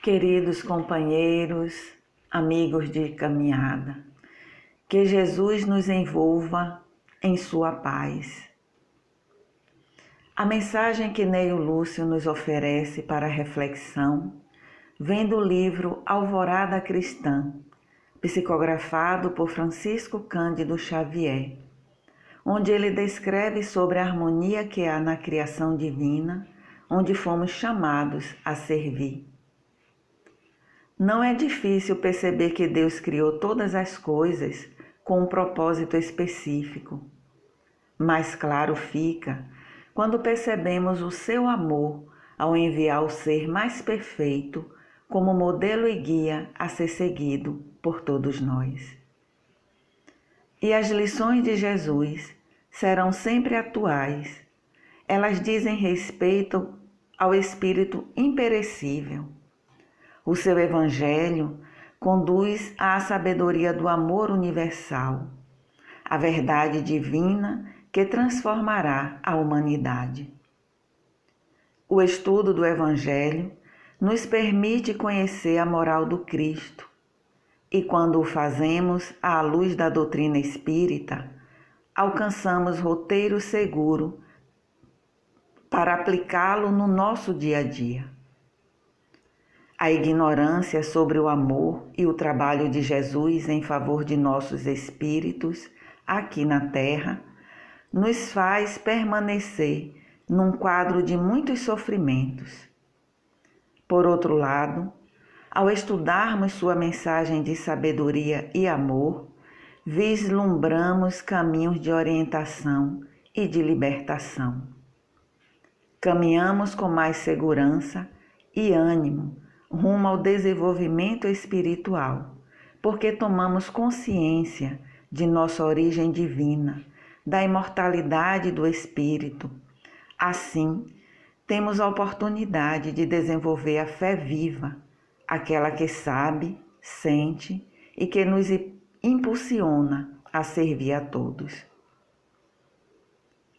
Queridos companheiros, amigos de caminhada, que Jesus nos envolva em sua paz. A mensagem que Neio Lúcio nos oferece para reflexão vem do livro Alvorada Cristã, psicografado por Francisco Cândido Xavier, onde ele descreve sobre a harmonia que há na criação divina, onde fomos chamados a servir. Não é difícil perceber que Deus criou todas as coisas com um propósito específico. Mais claro fica quando percebemos o seu amor ao enviar o ser mais perfeito como modelo e guia a ser seguido por todos nós. E as lições de Jesus serão sempre atuais. Elas dizem respeito ao Espírito imperecível. O seu Evangelho conduz à sabedoria do amor universal, a verdade divina que transformará a humanidade. O estudo do Evangelho nos permite conhecer a moral do Cristo e, quando o fazemos à luz da doutrina espírita, alcançamos roteiro seguro para aplicá-lo no nosso dia a dia. A ignorância sobre o amor e o trabalho de Jesus em favor de nossos espíritos aqui na Terra nos faz permanecer num quadro de muitos sofrimentos. Por outro lado, ao estudarmos sua mensagem de sabedoria e amor, vislumbramos caminhos de orientação e de libertação. Caminhamos com mais segurança e ânimo rumo ao desenvolvimento espiritual, porque tomamos consciência de nossa origem divina, da imortalidade do espírito. Assim, temos a oportunidade de desenvolver a fé viva, aquela que sabe, sente e que nos impulsiona a servir a todos.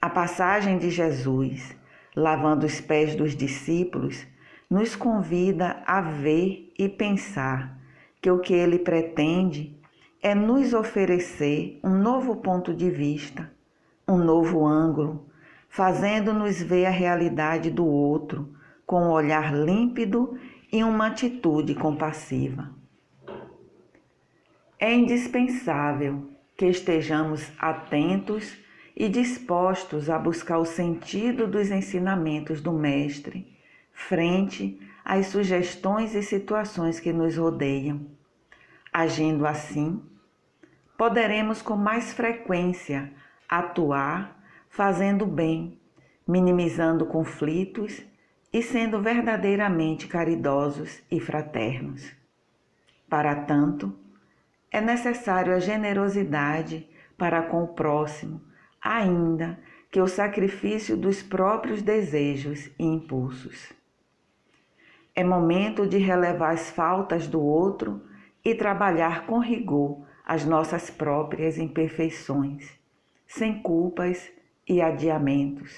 A passagem de Jesus, lavando os pés dos discípulos, nos convida a ver e pensar que o que ele pretende é nos oferecer um novo ponto de vista, um novo ângulo, fazendo-nos ver a realidade do outro com um olhar límpido e uma atitude compassiva. É indispensável que estejamos atentos e dispostos a buscar o sentido dos ensinamentos do Mestre frente às sugestões e situações que nos rodeiam. Agindo assim, poderemos com mais frequência atuar fazendo bem, minimizando conflitos e sendo verdadeiramente caridosos e fraternos. Para tanto, é necessário a generosidade para com o próximo, ainda que o sacrifício dos próprios desejos e impulsos. É momento de relevar as faltas do outro e trabalhar com rigor as nossas próprias imperfeições, sem culpas e adiamentos,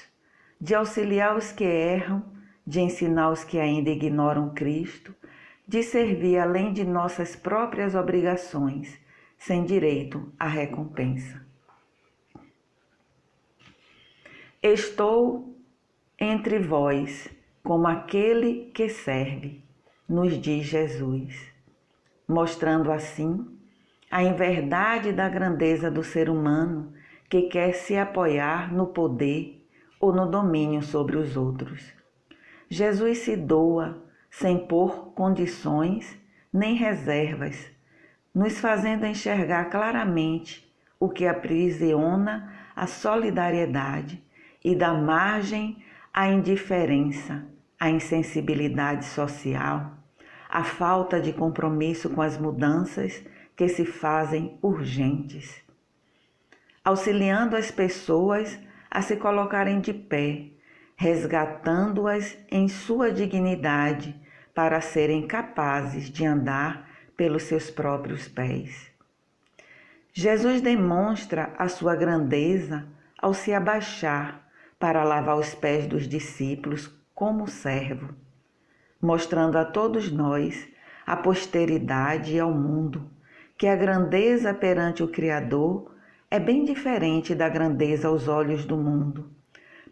de auxiliar os que erram, de ensinar os que ainda ignoram Cristo, de servir além de nossas próprias obrigações, sem direito à recompensa. Estou entre vós como aquele que serve, nos diz Jesus, mostrando assim a inverdade da grandeza do ser humano que quer se apoiar no poder ou no domínio sobre os outros. Jesus se doa sem pôr condições nem reservas, nos fazendo enxergar claramente o que aprisiona a solidariedade e dá margem à indiferença, à insensibilidade social, à falta de compromisso com as mudanças que se fazem urgentes, auxiliando as pessoas a se colocarem de pé, resgatando-as em sua dignidade para serem capazes de andar pelos seus próprios pés. Jesus demonstra a sua grandeza ao se abaixar para lavar os pés dos discípulos como servo, mostrando a todos nós, à posteridade e ao mundo, que a grandeza perante o Criador é bem diferente da grandeza aos olhos do mundo,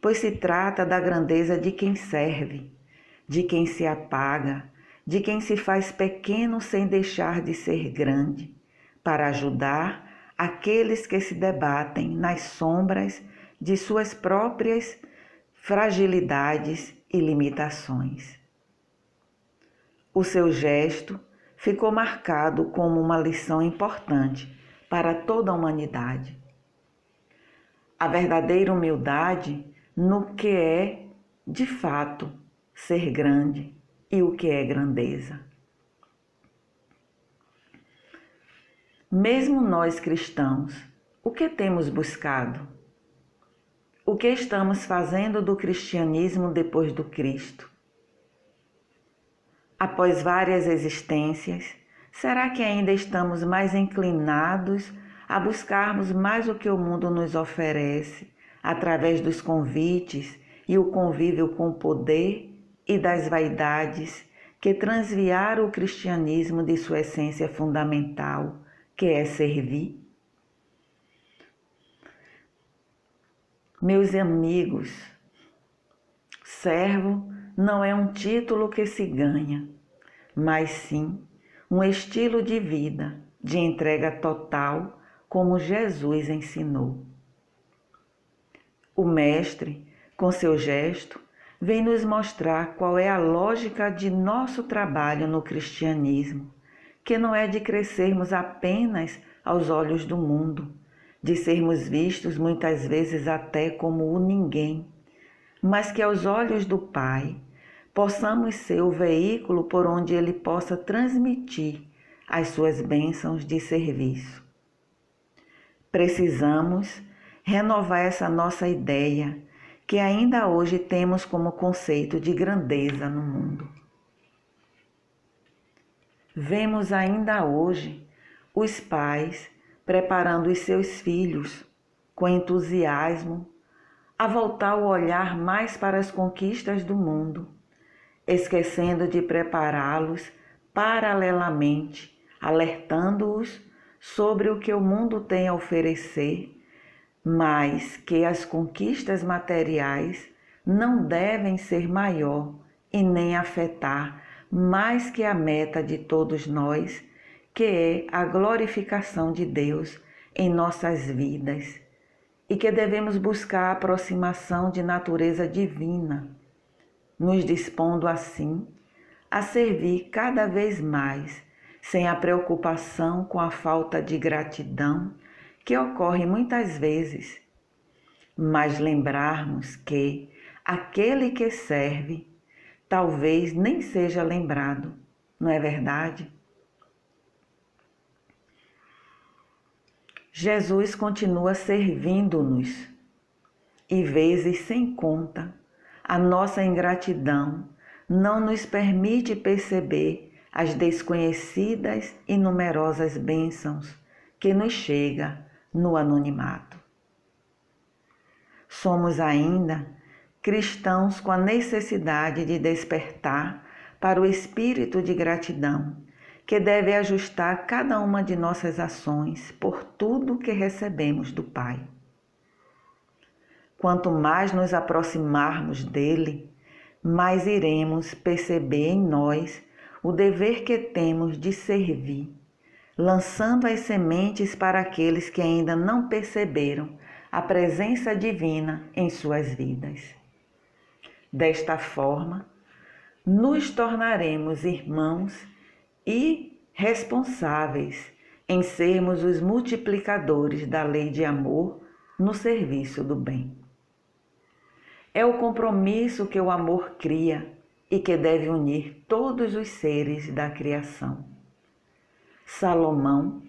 pois se trata da grandeza de quem serve, de quem se apaga, de quem se faz pequeno sem deixar de ser grande, para ajudar aqueles que se debatem nas sombras de suas próprias fragilidades e limitações. O seu gesto ficou marcado como uma lição importante para toda a humanidade. A verdadeira humildade no que é, de fato, ser grande e o que é grandeza. Mesmo nós cristãos, o que temos buscado? O que estamos fazendo do cristianismo depois do Cristo? Após várias existências, será que ainda estamos mais inclinados a buscarmos mais o que o mundo nos oferece, através dos convites e o convívio com o poder e das vaidades que transviaram o cristianismo de sua essência fundamental, que é servir? Meus amigos, servo não é um título que se ganha, mas sim um estilo de vida, de entrega total, como Jesus ensinou. O Mestre, com seu gesto, vem nos mostrar qual é a lógica de nosso trabalho no cristianismo, que não é de crescermos apenas aos olhos do mundo, de sermos vistos muitas vezes até como o ninguém, mas que aos olhos do Pai possamos ser o veículo por onde Ele possa transmitir as suas bênçãos de serviço. Precisamos renovar essa nossa ideia, que ainda hoje temos como conceito de grandeza no mundo. Vemos ainda hoje os pais preparando os seus filhos com entusiasmo a voltar o olhar mais para as conquistas do mundo, esquecendo de prepará-los paralelamente, alertando-os sobre o que o mundo tem a oferecer, mas que as conquistas materiais não devem ser maior e nem afetar mais que a meta de todos nós, que é a glorificação de Deus em nossas vidas, e que devemos buscar a aproximação de natureza divina, nos dispondo assim a servir cada vez mais, sem a preocupação com a falta de gratidão que ocorre muitas vezes, mas lembrarmos que aquele que serve talvez nem seja lembrado, não é verdade? Jesus continua servindo-nos e, vezes sem conta, a nossa ingratidão não nos permite perceber as desconhecidas e numerosas bênçãos que nos chegam no anonimato. Somos ainda cristãos com a necessidade de despertar para o espírito de gratidão, que deve ajustar cada uma de nossas ações por tudo que recebemos do Pai. Quanto mais nos aproximarmos dele, mais iremos perceber em nós o dever que temos de servir, lançando as sementes para aqueles que ainda não perceberam a presença divina em suas vidas. Desta forma, nos tornaremos irmãos e responsáveis em sermos os multiplicadores da lei de amor no serviço do bem. É o compromisso que o amor cria e que deve unir todos os seres da criação. Salomão,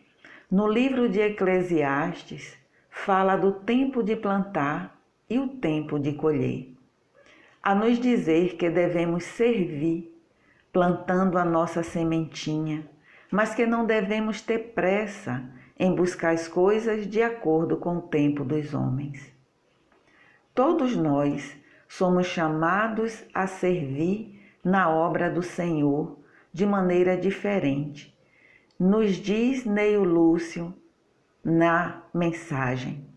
no livro de Eclesiastes, fala do tempo de plantar e o tempo de colher, a nos dizer que devemos servir, plantando a nossa sementinha, mas que não devemos ter pressa em buscar as coisas de acordo com o tempo dos homens. Todos nós somos chamados a servir na obra do Senhor de maneira diferente, nos diz Neio Lúcio na mensagem.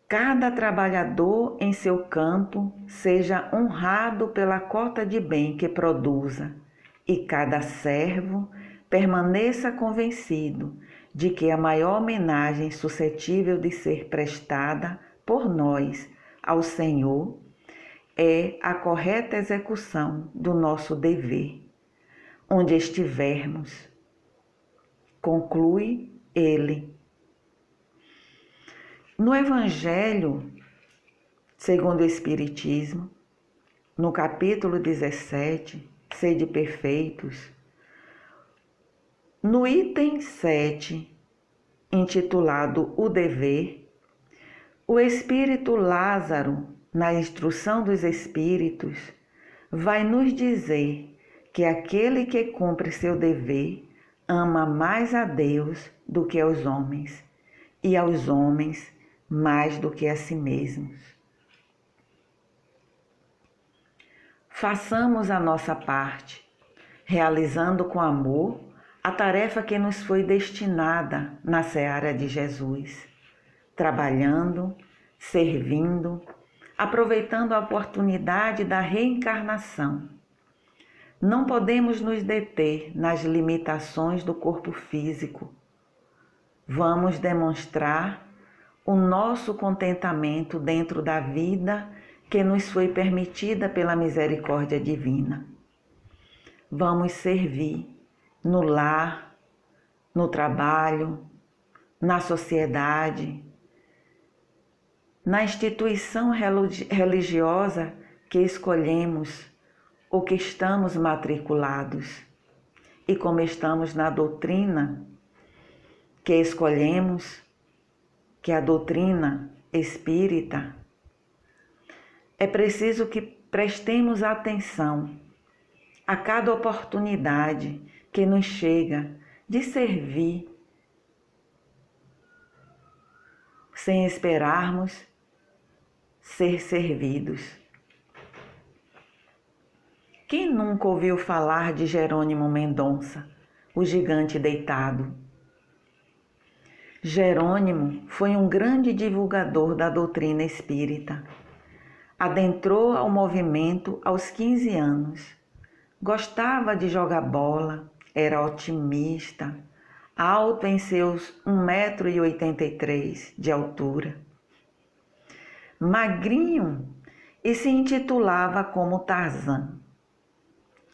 Cada trabalhador em seu campo seja honrado pela cota de bem que produza, e cada servo permaneça convencido de que a maior homenagem suscetível de ser prestada por nós ao Senhor é a correta execução do nosso dever, onde estivermos. Conclui ele. No Evangelho segundo o Espiritismo, no capítulo 17, Sede Perfeitos, no item 7, intitulado O Dever, o Espírito Lázaro, na Instrução dos Espíritos, vai nos dizer que aquele que cumpre seu dever ama mais a Deus do que aos homens, e aos homens mais do que a si mesmos. Façamos a nossa parte, realizando com amor a tarefa que nos foi destinada na seara de Jesus, trabalhando, servindo, aproveitando a oportunidade da reencarnação. Não podemos nos deter nas limitações do corpo físico. Vamos demonstrar o nosso contentamento dentro da vida que nos foi permitida pela misericórdia divina. Vamos servir no lar, no trabalho, na sociedade, na instituição religiosa que escolhemos ou que estamos matriculados, e como estamos na doutrina que escolhemos, que é a doutrina espírita, é preciso que prestemos atenção a cada oportunidade que nos chega de servir, sem esperarmos ser servidos. Quem nunca ouviu falar de Jerônimo Mendonça, o gigante deitado? Jerônimo foi um grande divulgador da doutrina espírita. Adentrou ao movimento aos 15 anos. Gostava de jogar bola, era otimista, alto em seus 1,83 m de altura. Magrinho e se intitulava como Tarzan.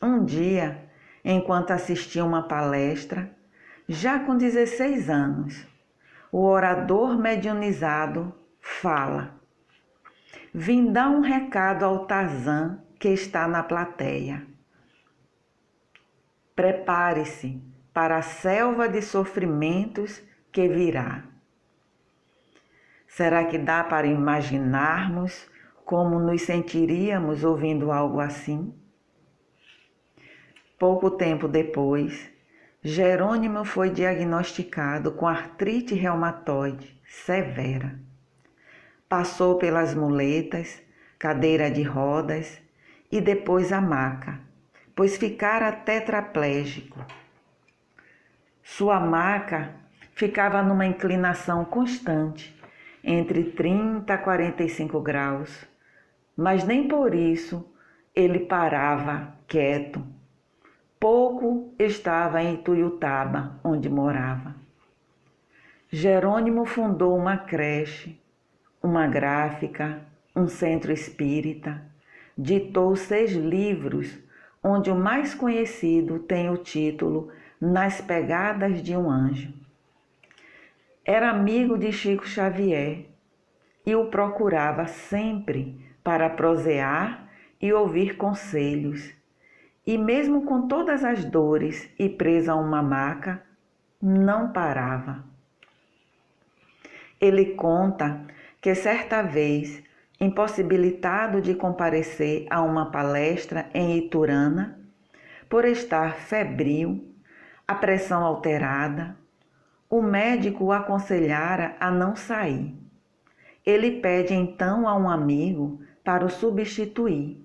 Um dia, enquanto assistia uma palestra, já com 16 anos, o orador mediunizado fala: "Vim dar um recado ao Tarzan que está na plateia. Prepare-se para a selva de sofrimentos que virá." Será que dá para imaginarmos como nos sentiríamos ouvindo algo assim? Pouco tempo depois, Jerônimo foi diagnosticado com artrite reumatoide severa. Passou pelas muletas, cadeira de rodas e depois a maca, pois ficara tetraplégico. Sua maca ficava numa inclinação constante, entre 30 a 45 graus, mas nem por isso ele parava quieto. Pouco estava em Ituiutaba, onde morava. Jerônimo fundou uma creche, uma gráfica, um centro espírita, ditou 6 livros, onde o mais conhecido tem o título Nas Pegadas de um Anjo. Era amigo de Chico Xavier e o procurava sempre para prosear e ouvir conselhos. E mesmo com todas as dores e preso a uma maca, não parava. Ele conta que certa vez, impossibilitado de comparecer a uma palestra em Iturana, por estar febril, a pressão alterada, o médico o aconselhara a não sair. Ele pede então a um amigo para o substituir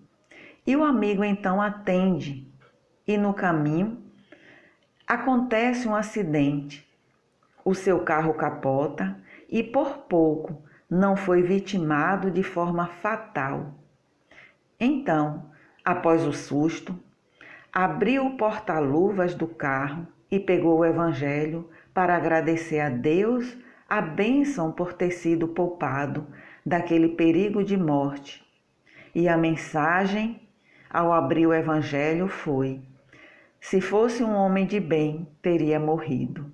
E o amigo então atende, e no caminho acontece um acidente. O seu carro capota e por pouco não foi vitimado de forma fatal. Então, após o susto, abriu o porta-luvas do carro e pegou o evangelho para agradecer a Deus a bênção por ter sido poupado daquele perigo de morte. E a mensagem, ao abrir o evangelho, foi: se fosse um homem de bem, teria morrido.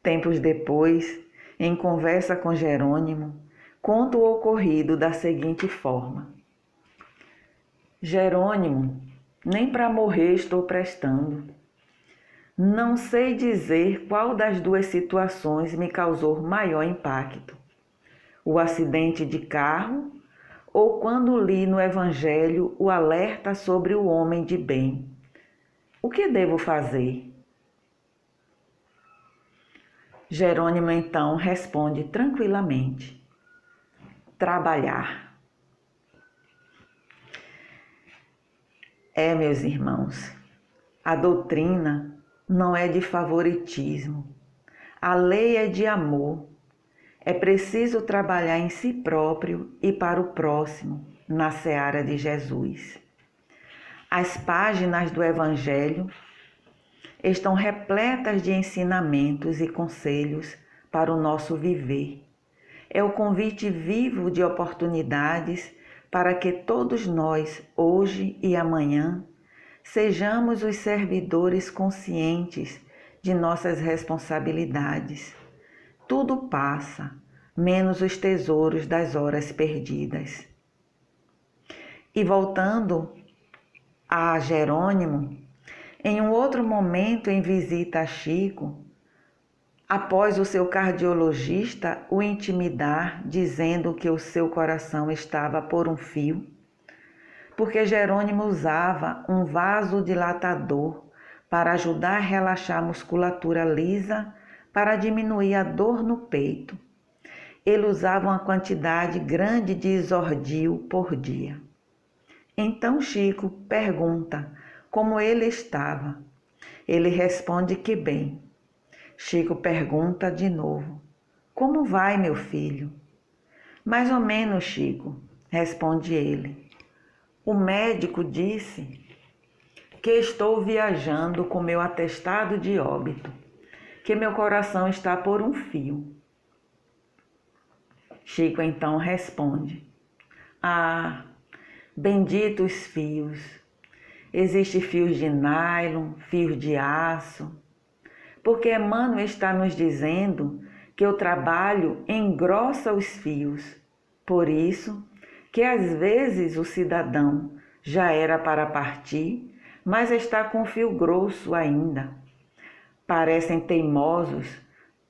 Tempos depois, em conversa com Jerônimo, conta o ocorrido da seguinte forma: Jerônimo, nem para morrer estou prestando. Não sei dizer qual das duas situações me causou maior impacto: o acidente de carro ou quando li no Evangelho o alerta sobre o homem de bem. O que devo fazer? Jerônimo então responde tranquilamente: trabalhar. Meus irmãos, a doutrina não é de favoritismo, a lei é de amor. É preciso trabalhar em si próprio e para o próximo, na seara de Jesus. As páginas do Evangelho estão repletas de ensinamentos e conselhos para o nosso viver. É o convite vivo de oportunidades para que todos nós, hoje e amanhã, sejamos os servidores conscientes de nossas responsabilidades. Tudo passa, menos os tesouros das horas perdidas. E voltando a Jerônimo, em um outro momento em visita a Chico, após o seu cardiologista o intimidar, dizendo que o seu coração estava por um fio, porque Jerônimo usava um vasodilatador para ajudar a relaxar a musculatura lisa para diminuir a dor no peito. Ele usava uma quantidade grande de isordil por dia. Então Chico pergunta como ele estava. Ele responde que bem. Chico pergunta de novo: como vai, meu filho? Mais ou menos, Chico, responde ele. O médico disse que estou viajando com meu atestado de óbito, que meu coração está por um fio. Chico então responde: ah, benditos fios! Existem fios de nylon, fios de aço, porque Emmanuel está nos dizendo que o trabalho engrossa os fios. Por isso que às vezes o cidadão já era para partir, mas está com o fio grosso ainda. Parecem teimosos,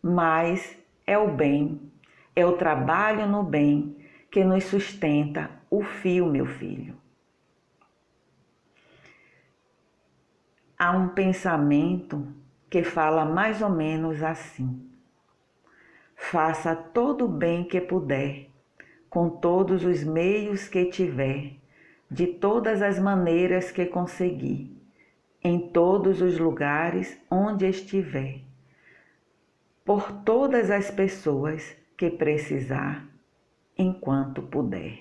mas é o bem, é o trabalho no bem que nos sustenta o fio, meu filho. Há um pensamento que fala mais ou menos assim: faça todo o bem que puder, com todos os meios que tiver, de todas as maneiras que conseguir, em todos os lugares onde estiver, por todas as pessoas que precisar, enquanto puder.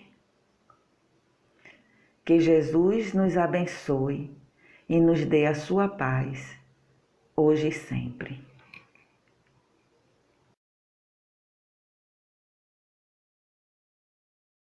Que Jesus nos abençoe e nos dê a sua paz, hoje e sempre.